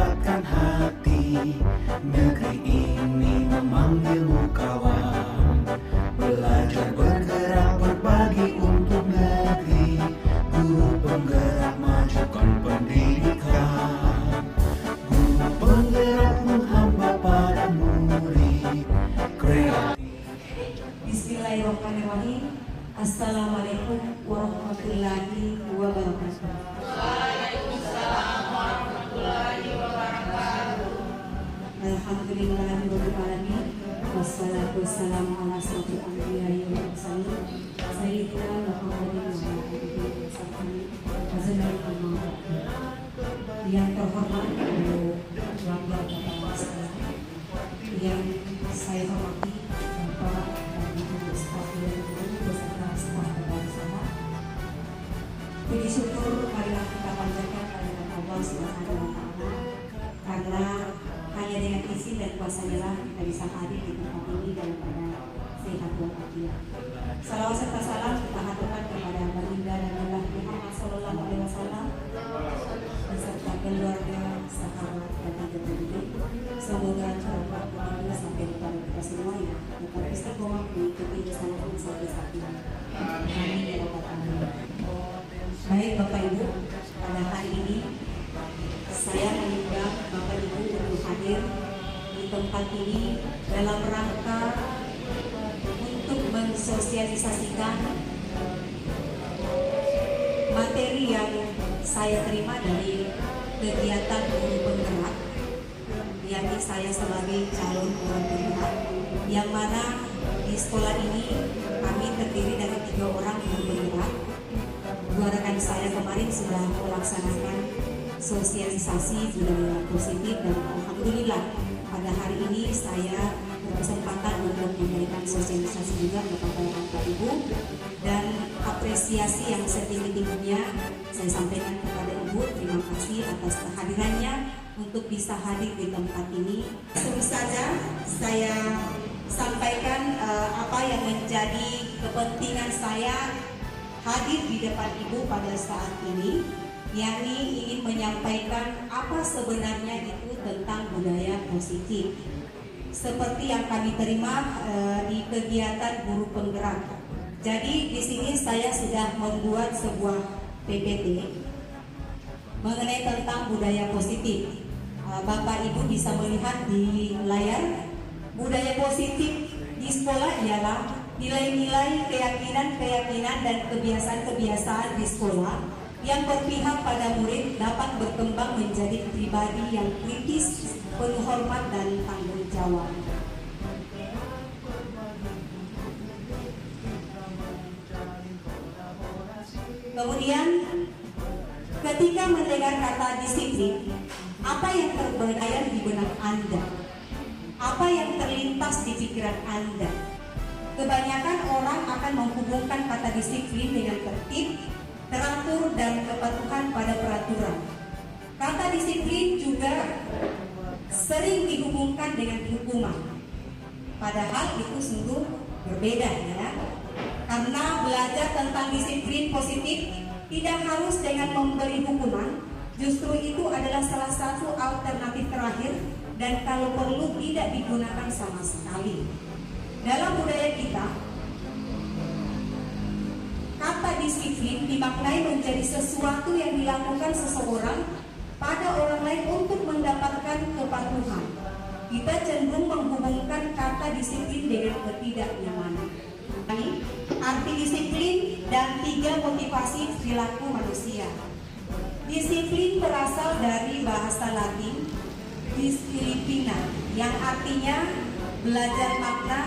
mendapatkan hati. Negeri ini memanggilmu kawan, belajar bergerak berbagi untuk negeri. Guru penggerak majukan pendidikan, guru penggerak menghamba pada murid kreatif. Bismillahirrahmanirrahim. Assalamualaikum warahmatullahi wabarakatuh. Waalaikumsalam warahmatullahi wabarakatuh. Alhamdulillahirabbil alamin. Wassalatu wassalamu ala asyrofil anbiya'i wal mursalin. Sayyidina Muhammadin wa ala alihi wa sahbihi ajmain. Yang terhormat Ibu Bapak sekalian, yang saya hormati Bapak dan Ibu staf dan guru beserta staf bersama. Puji syukur marilah kita panjatkan kehadirat Allah Subhanahu wa taala, karena hanya dengan izin dan kuasa-Nya lah kita bisa hadir di tempat ini dalam keadaan sehat walafiat. Salawat serta salam kita haturkan kepada baginda dan Nabi Muhammad sallallahu alaihi wasallam beserta keluarga, sahabat dan hadirin. Semoga curhat kita sampai kepada kita semua yang tetap istiqomah mengikuti pesanan sampai saat ini. Amin ya rabbal alamin. Baik Bapak Ibu, pada hari ini saya mengundang Bapak Ibu untuk hadir di tempat ini dalam rangka untuk mensosialisasikan materi yang saya terima dari kegiatan guru penggerak, yakni saya sebagai calon guru penggerak, yang mana di sekolah ini kami terdiri dari 3 orang guru penggerak. 2 rekan saya kemarin sudah melaksanakan sosialisasi budaya positif, dan alhamdulillah pada hari ini saya berkesempatan untuk memberikan sosialisasi juga kepada Bapak Ibu, dan apresiasi yang setinggi-tingginya saya sampaikan kepada Ibu. Terima kasih atas kehadirannya untuk bisa hadir di tempat ini. Langsung saja saya sampaikan apa yang menjadi kepentingan saya hadir di depan Ibu pada saat ini, yakni ingin menyampaikan apa sebenarnya itu tentang budaya positif seperti yang kami terima di kegiatan guru penggerak. Jadi di sini saya sudah membuat sebuah PPT mengenai tentang budaya positif. Bapak Ibu bisa melihat di layar, budaya positif di sekolah ialah nilai-nilai, keyakinan-keyakinan dan kebiasaan-kebiasaan di sekolah yang berpihak pada murid dapat berkembang menjadi pribadi yang kritis, penuh hormat dan tanggung jawab. Kemudian ketika mendengar kata disiplin, apa yang terbayang di benak Anda? Apa yang terlintas di pikiran Anda? Kebanyakan orang akan menghubungkan kata disiplin dengan tertib, teratur, dan kepatuhan pada peraturan. Kata disiplin juga sering dihubungkan dengan hukuman. Padahal itu sungguh berbeda ya. Karena belajar tentang disiplin positif tidak harus dengan memberi hukuman. Justru itu adalah salah satu alternatif terakhir, dan kalau perlu tidak digunakan sama sekali. Dalam budaya kita, kata disiplin dimaknai menjadi sesuatu yang dilakukan seseorang pada orang lain untuk mendapatkan kepatuhan. Kita cenderung menghubungkan kata disiplin dengan ketidaknyamanan. Arti disiplin dan 3 motivasi perilaku manusia. Disiplin berasal dari bahasa Latin disciplina, yang artinya belajar makna.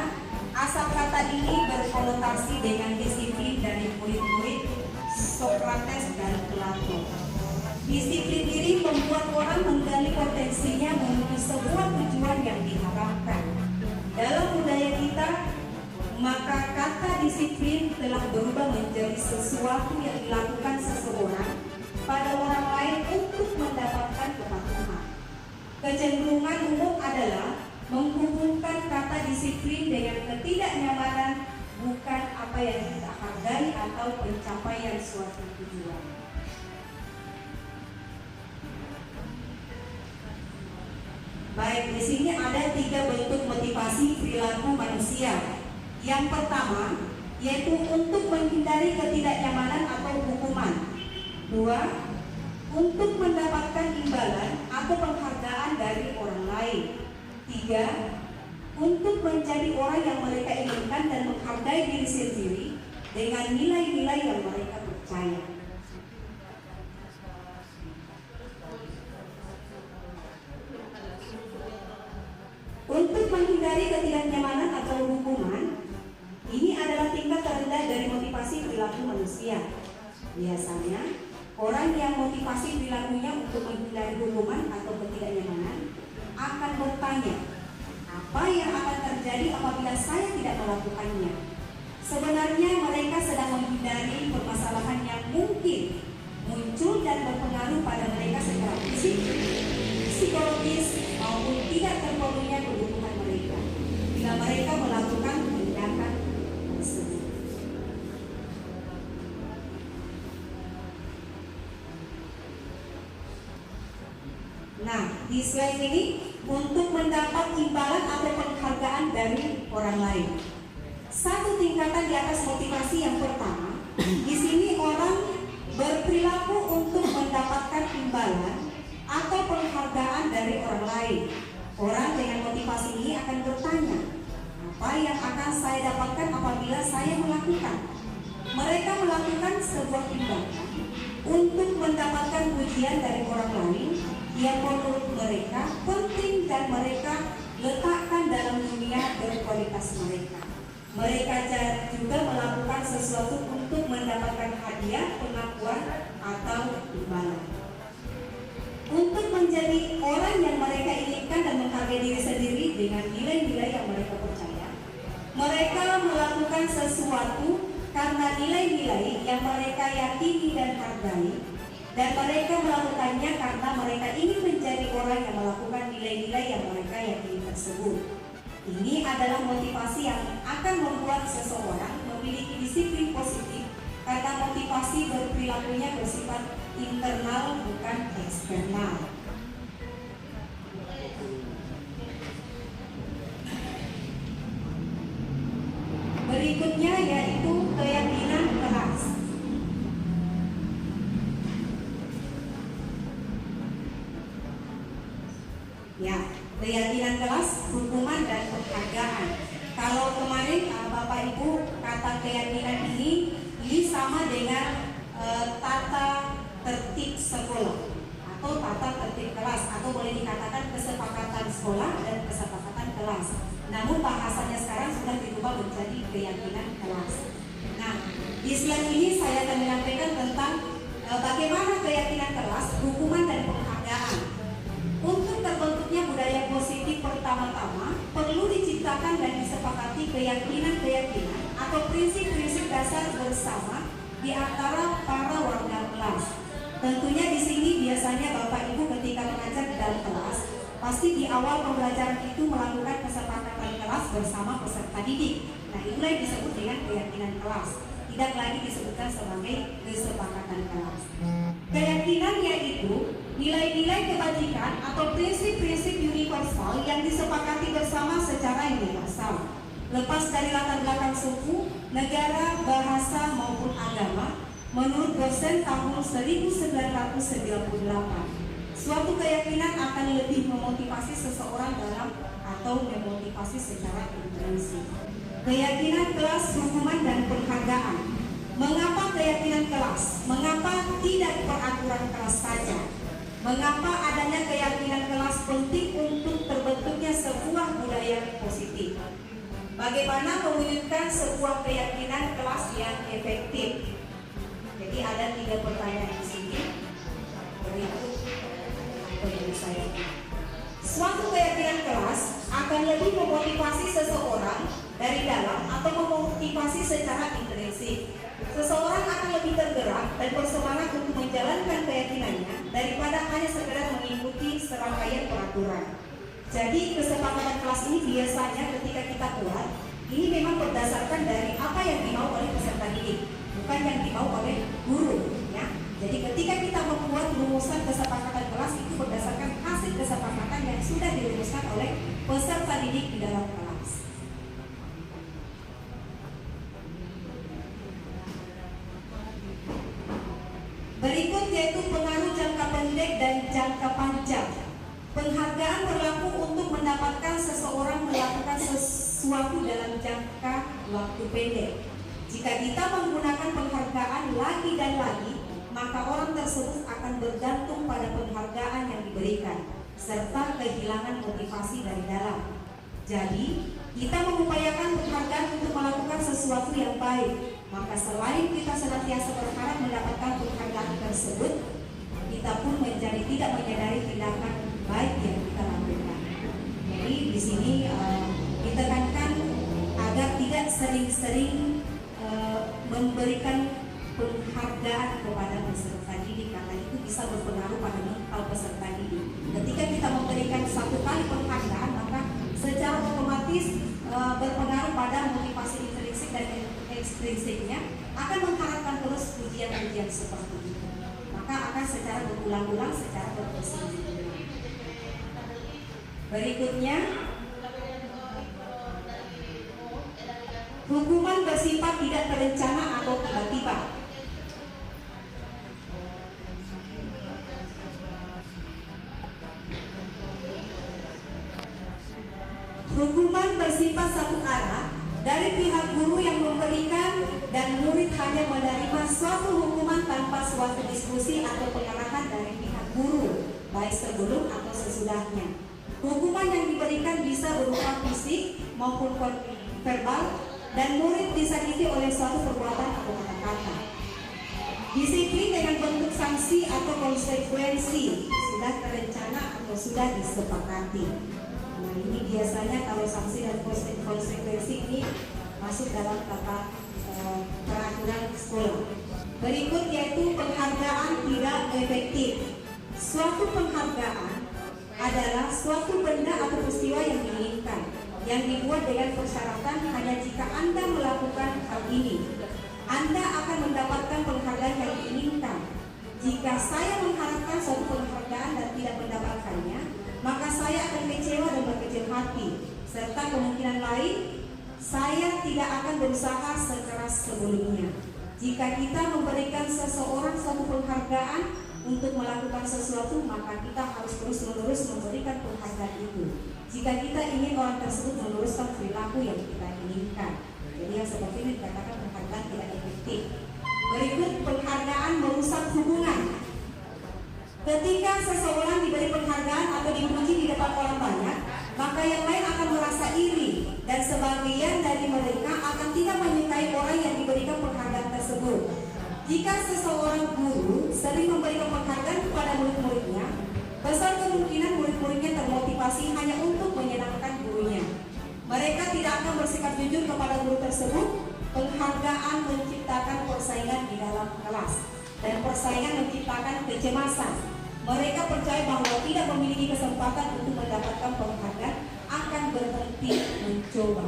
Asal kata ini berkonotasi dengan disiplin dari murid-murid Sokrates dan Plato. Disiplin diri membuat orang menggali potensinya menuju sebuah tujuan yang diharapkan. Dalam budaya kita, maka kata disiplin telah berubah menjadi sesuatu yang dilakukan seseorang pada orang lain untuk mendapatkan kepatuhan. Kecenderungan umum adalah menghubungkan kata disiplin dengan ketidaknyamanan, bukan apa yang kita hargai atau pencapaian suatu tujuan. Baik, di sini ada 3 bentuk motivasi perilaku manusia. Yang pertama, yaitu untuk menghindari ketidaknyamanan atau hukuman. 2, untuk mendapatkan imbalan atau penghargaan dari orang lain. 3, untuk menjadi orang yang mereka inginkan dan menghargai diri sendiri dengan nilai-nilai yang mereka percaya. Untuk menghindari ketidaknyamanan atau hukuman, ini adalah tingkat terendah dari motivasi perilaku manusia. Biasanya, orang yang motivasi perilakunya untuk menghindari hukuman atau ketidaknyamanan akan bertanya, apa yang akan terjadi apabila saya tidak melakukannya? Sebenarnya mereka sedang menghindari permasalahan yang mungkin muncul dan berpengaruh pada mereka secara fisik, psikologis, maupun tidak terpenuhinya kebutuhan mereka bila mereka melakukan tindakan tersebut. Nah, di slide ini untuk mendapat imbalan atau penghargaan dari orang lain. Satu tingkatan di atas motivasi yang pertama, di sini orang berperilaku untuk mendapatkan imbalan atau penghargaan dari orang lain. Orang dengan motivasi ini akan bertanya, apa yang akan saya dapatkan apabila saya melakukan? Mereka melakukan sebuah tindakan untuk mendapatkan pujian dari orang lain yang menurut mereka penting dan mereka letakkan dalam dunia berkualitas mereka. Mereka juga melakukan sesuatu untuk mendapatkan hadiah, pengakuan, atau imbalan. Untuk menjadi orang yang mereka inginkan dan menghargai diri sendiri dengan nilai-nilai yang mereka percaya, mereka melakukan sesuatu karena nilai-nilai yang mereka yakini dan hargai, dan mereka melakukannya karena mereka ingin menjadi orang yang melakukan nilai-nilai yang mereka yakini tersebut. Ini adalah motivasi yang akan membuat seseorang memiliki disiplin positif karena motivasi berperilakunya bersifat internal bukan eksternal. Berikutnya yaitu keyakinan keras. Ya, keyakinan keras, hukuman dan penghargaan. Kalau kemarin Bapak Ibu kata keyakinan ini sama dengan tata tertib sekolah atau tata tertib kelas, atau boleh dikatakan kesepakatan sekolah dan kesepakatan kelas. Namun bahasanya sekarang sudah dirubah menjadi keyakinan kelas. Nah, di slide ini saya akan menyampaikan tentang bagaimana keyakinan kelas, hukuman dan penghargaan. Untuk terbentuknya budaya positif pertama-tama perlu diciptakan dan disepakati keyakinan-keyakinan atau prinsip-prinsip dasar bersama di antara para warga kelas. Tentunya di sini biasanya Bapak Ibu ketika mengajar di dalam kelas, pasti di awal pembelajaran itu melakukan kesepakatan kelas bersama peserta didik. Nah, itulah yang disebut dengan keyakinan kelas. Tidak lagi disebutkan sebagai kesepakatan kelas. Keyakinan yaitu nilai-nilai kebajikan atau prinsip-prinsip universal yang disepakati bersama secara universal, lepas dari latar belakang suku, negara, bahasa maupun agama. Menurut dosen tahun 1998, suatu keyakinan akan lebih memotivasi seseorang dalam atau memotivasi secara intrinsik. Keyakinan kelas, hukuman dan penghargaan. Mengapa keyakinan kelas? Mengapa tidak peraturan kelas saja? Mengapa adanya keyakinan kelas penting untuk terbentuknya sebuah budaya positif? Bagaimana mewujudkan sebuah keyakinan kelas yang efektif? Jadi ada 3 pertanyaan di sini. Berikut apa yang saya. Suatu keyakinan kelas akan lebih memotivasi seseorang dari dalam atau memotivasi secara intrinsik. Seseorang akan lebih tergerak dan bersemangat untuk menjalankan keyakinannya daripada hanya sekedar mengikuti serangkaian peraturan. Jadi kesepakatan kelas ini biasanya ketika kita buat, ini memang berdasarkan dari apa yang dimau oleh peserta didik, bukan yang dimau oleh guru. Ya. Jadi ketika kita membuat rumusan kesepakatan kelas itu berdasarkan hasil kesepakatan yang sudah dilakukan diteruskan oleh peserta didik di dalam kelas. Berikut yaitu pengaruh jangka pendek dan jangka panjang. Penghargaan berlaku untuk mendapatkan seseorang melakukan sesuatu dalam jangka waktu pendek. Jika kita menggunakan penghargaan lagi dan lagi, maka orang tersebut akan bergantung pada penghargaan yang diberikan, serta kehilangan motivasi dari dalam. Jadi, kita mengupayakan penghargaan untuk melakukan sesuatu yang baik. Maka selain kita senantiasa berharap mendapatkan penghargaan tersebut, kita pun menjadi tidak menyadari tindakan baik yang kita lakukan. Jadi di sini ditekankan agar tidak sering-sering memberikan penghargaan kepada peserta didik, karena itu bisa berpengaruh pada mental peserta didik. Ketika kita memberikan satu kali penghargaan, maka secara otomatis berpengaruh pada motivasi intrinsik dan ekstrinsiknya, akan mengharapkan terus pujian-pujian seperti itu. Maka akan secara berulang-ulang, secara berkesinambungan. Berikutnya, hukuman bersifat tidak terencana atau tiba-tiba. Hukuman bersifat satu arah dari pihak guru yang memberikan, dan murid hanya menerima suatu hukuman tanpa suatu diskusi atau pengarahan dari pihak guru, baik sebelum atau sesudahnya. Hukuman yang diberikan bisa berupa fisik maupun verbal, dan murid disakiti oleh suatu perbuatan atau kata-kata. Disiplin dengan bentuk sanksi atau konsekuensi sudah terencana atau sudah disepakati. Nah, ini biasanya kalau sanksi dan konsekuensi ini masuk dalam tata peraturan sekolah. Berikut yaitu penghargaan tidak efektif. Suatu penghargaan adalah suatu benda atau peristiwa yang diinginkan, yang dibuat dengan persyaratan hanya jika Anda melakukan hal ini, Anda akan mendapatkan penghargaan yang diinginkan. Jika saya mengharapkan suatu penghargaan dan tidak mendapatkannya, maka saya akan kecewa dan berkecil hati, serta kemungkinan lain saya tidak akan berusaha sekeras sebelumnya. Jika kita memberikan seseorang suatu penghargaan untuk melakukan sesuatu, maka kita harus terus-menerus memberikan penghargaan itu. Jika kita ingin orang tersebut meneruskan perilaku yang kita inginkan. Jadi yang seperti ini dikatakan penghargaan tidak efektif. Berikut penghargaan merusak hubungan. Ketika seseorang diberi penghargaan atau dipuji di depan orang banyak, maka yang lain akan merasa iri, dan sebagian dari mereka akan tidak menyukai orang yang diberikan penghargaan tersebut. Jika seseorang guru sering memberikan penghargaan kepada murid-muridnya, besar kemungkinan murid-muridnya termotivasi hanya untuk menyenangkan gurunya. Mereka tidak akan bersikap jujur kepada guru tersebut. Penghargaan menciptakan persaingan di dalam kelas, dan persaingan menciptakan kecemasan. Mereka percaya bahwa tidak memiliki kesempatan untuk mendapatkan penghargaan, akan berhenti mencoba.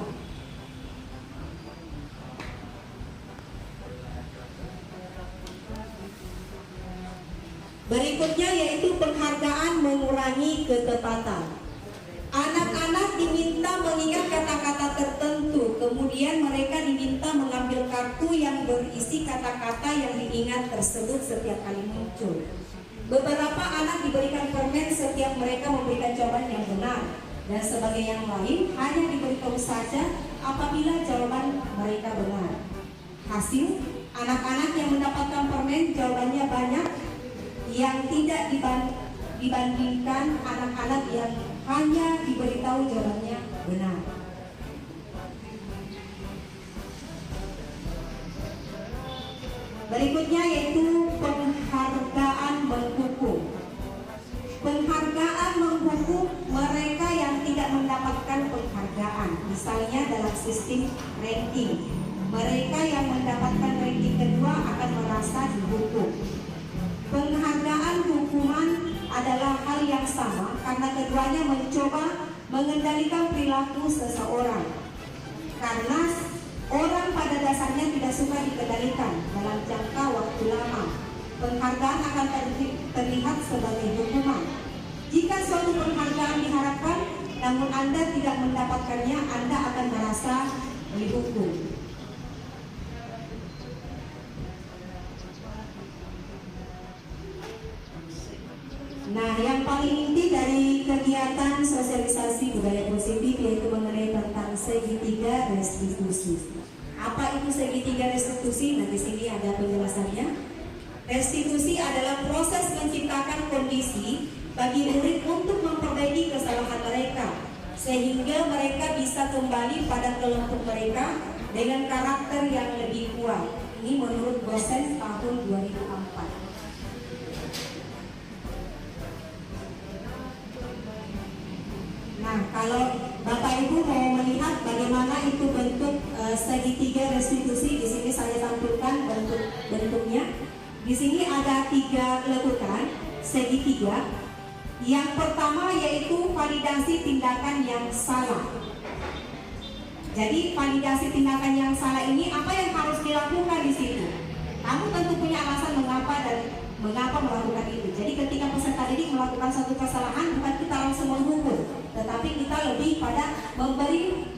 Berikutnya yaitu penghargaan mengurangi ketepatan. Anak-anak diminta mengingat kata-kata tertentu, kemudian mereka diminta mengambil kartu yang berisi kata-kata yang diingat tersebut setiap kali muncul. Beberapa anak diberikan permen setiap mereka memberikan jawaban yang benar, dan sebagai yang lain hanya diberitahu saja apabila jawaban mereka benar. Hasil, anak-anak yang mendapatkan permen jawabannya banyak, yang tidak dibandingkan anak-anak yang hanya diberitahu jawabannya benar. Berikutnya yaitu penghargaan menghukum. Penghargaan menghukum mereka yang tidak mendapatkan penghargaan, misalnya dalam sistem ranking. Mereka yang mendapatkan ranking kedua akan merasa dihukum. Penghargaan hukuman adalah hal yang sama karena keduanya mencoba mengendalikan perilaku seseorang. Karena orang pada dasarnya tidak suka dikendalikan dalam jangka waktu lama, penghargaan akan terlihat sebagai hukuman. Jika suatu penghargaan diharapkan, namun Anda tidak mendapatkannya, Anda akan merasa dihukum. Nah, yang paling inti dari kegiatan sosialisasi budaya positif yaitu mengenai tentang segitiga restitusi. Apa itu segitiga restitusi? Nah, di sini ada penjelasannya. Restitusi adalah proses menciptakan kondisi bagi murid untuk memperbaiki kesalahan mereka, sehingga mereka bisa kembali pada kelompok mereka dengan karakter yang lebih kuat. Ini menurut dosen tahun 2004. Nah, kalau Bapak Ibu mau melihat bagaimana itu bentuk segitiga restitusi, di sini saya tampilkan bentuknya. Di sini ada 3 lekukan segitiga. Yang pertama yaitu validasi tindakan yang salah. Jadi validasi tindakan yang salah ini apa yang harus dilakukan di situ? Kamu tentu punya alasan mengapa melakukan itu. Jadi ketika peserta didik melakukan satu kesalahan, bukan kita langsung menghukum, tetapi kita lebih pada memberi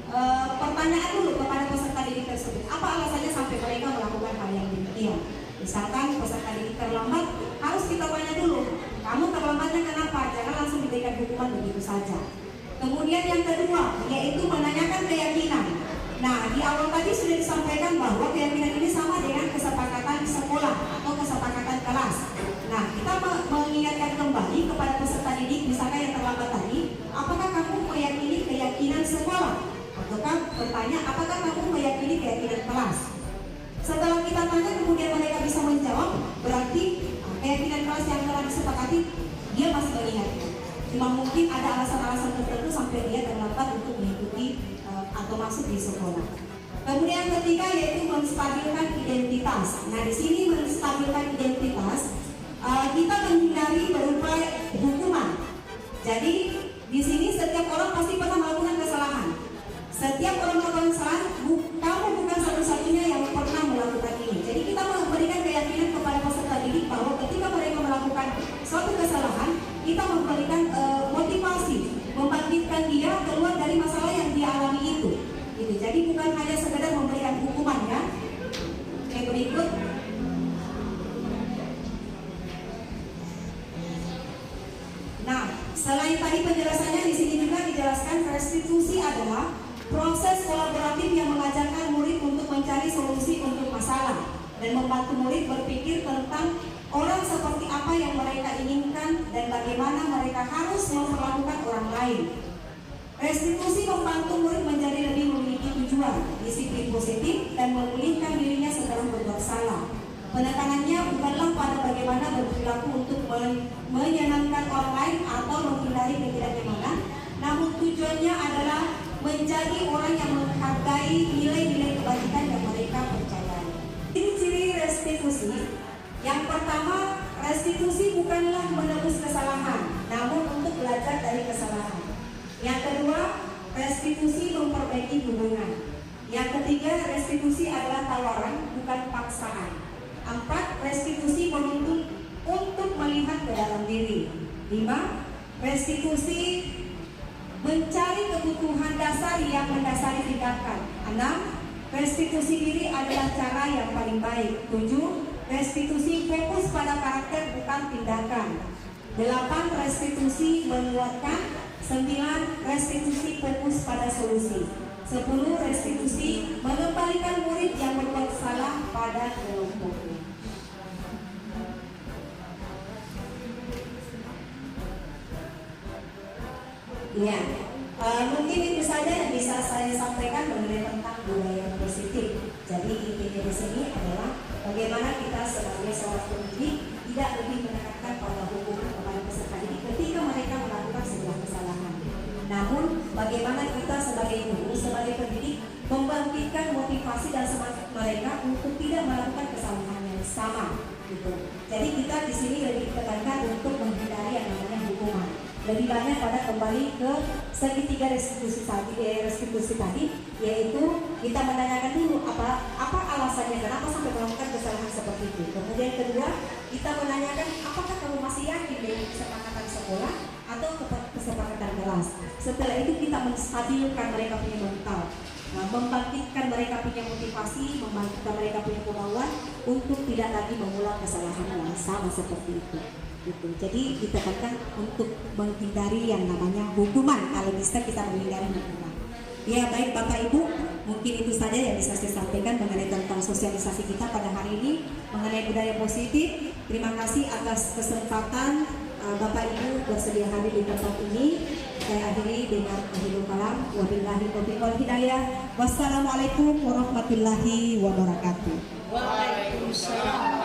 pertanyaan dulu kepada peserta didik tersebut. Apa alasannya sampai mereka melakukan hal yang demikian? Misalkan peserta didik terlambat, harus kita tanya dulu, kamu terlambatnya kenapa? Jangan langsung diberikan hukuman begitu saja. Kemudian yang kedua, yaitu menanyakan keyakinan. Nah, di awal tadi sudah disampaikan bahwa keyakinan ini sama dengan kesepakatan sekolah atau kesepakatan kelas. Nah, kita mengingatkan kembali kepada peserta didik, misalkan yang terlambat tadi, apakah kamu meyakini keyakinan sekolah? Ataukah bertanya, apakah kamu meyakini keyakinan kelas? Setelah kita tanya, kemudian mereka bisa menjawab, berarti keyakinan kelas yang telah disepakati, dia masih mengingatkan. Cuma mungkin ada alasan-alasan tertentu sampai dia terlambat untuk mengikuti atau masuk di sekolah. Kemudian yang ketiga yaitu menstabilkan identitas. Nah, di sini menstabilkan identitas, kita menghindari berupa hukuman. Jadi di sini setiap orang pasti pernah melakukan kesalahan. Setiap orang melakukan kesalahan, kamu bukan satu-satunya yang pernah melakukan ini. Jadi kita memberikan keyakinan kepada peserta didik bahwa ketika mereka melakukan suatu kesalahan, kita memberikan motivasi, membangkitkan dia keluar dari masalah yang dia alami itu. Gitu. Jadi bukan hanya sekedar memberikan hukuman, ya. Oke, berikut. Nah, selain tadi penjelasannya, di sini juga dijelaskan restitusi adalah proses kolaboratif yang mengajarkan murid untuk mencari solusi untuk masalah dan membantu murid berpikir tentang orang seperti apa yang mereka inginkan dan bagaimana mereka harus memperlakukan orang lain. Restitusi membantu murid menjadi lebih memiliki tujuan, disiplin positif, dan memulihkan dirinya setelah berbuat salah. Penekanannya bukanlah pada bagaimana berperilaku untuk menyenangkan orang lain atau menghindari ketidaknyamanan, namun tujuannya adalah menjadi orang yang menghargai nilai-nilai kebajikan yang mereka percayai. Ciri-ciri restitusi. Yang pertama, restitusi bukanlah menebus kesalahan, namun untuk belajar dari kesalahan. Yang kedua, restitusi memperbaiki hubungan. Yang ketiga, restitusi adalah tawaran, bukan paksaan. 4, restitusi menuntut untuk melihat ke dalam diri. 5, restitusi mencari kebutuhan dasar yang mendasari tindakan. 6, restitusi diri adalah cara yang paling baik. 7, restitusi fokus pada karakter bukan tindakan. 8, restitusi menguatkan. 9, restitusi fokus pada solusi. 10, restitusi mengembalikan murid yang berbuat salah pada kelompoknya. Ya, mungkin itu saja yang bisa saya sampaikan mengenai tentang budaya positif. Jadi intinya di sini adalah bagaimana kita sebagai seorang pendidik tidak lebih menekankan pada hukuman kepada peserta didik ketika mereka melakukan sebuah kesalahan. Namun bagaimana kita sebagai guru, sebagai pendidik membangkitkan motivasi dan semangat mereka untuk tidak melakukan kesalahan yang sama. Gitu. Jadi kita di sini lebih ditekankan untuk menghindari yang namanya hukuman. Lebih banyak pada kembali ke segitiga restitusi tadi, yaitu kita menanyakan dulu apa alasannya, kenapa sampai melakukan kesalahan seperti itu. Kemudian kedua, kita menanyakan apakah kamu masih yakin dengan kesepakatan sekolah atau kesepakatan kelas. Setelah itu kita menstabilkan mereka punya mental, membangkitkan mereka punya motivasi, membangkitkan mereka punya kemauan untuk tidak lagi mengulang kesalahan yang sama seperti itu. Gitu. Jadi ditekankan untuk menghindari yang namanya hukuman. Kalau bisa kita menghindari hukuman. Ya baik Bapak Ibu, mungkin itu saja yang bisa saya sampaikan mengenai tentang sosialisasi kita pada hari ini mengenai budaya positif. Terima kasih atas kesempatan Bapak Ibu bersedia hadir di tempat ini. Saya akhiri dengan akhirul kalam. Wabillahi taufiq wal hidayah. Wassalamualaikum warahmatullahi wabarakatuh. Waalaikumsalam.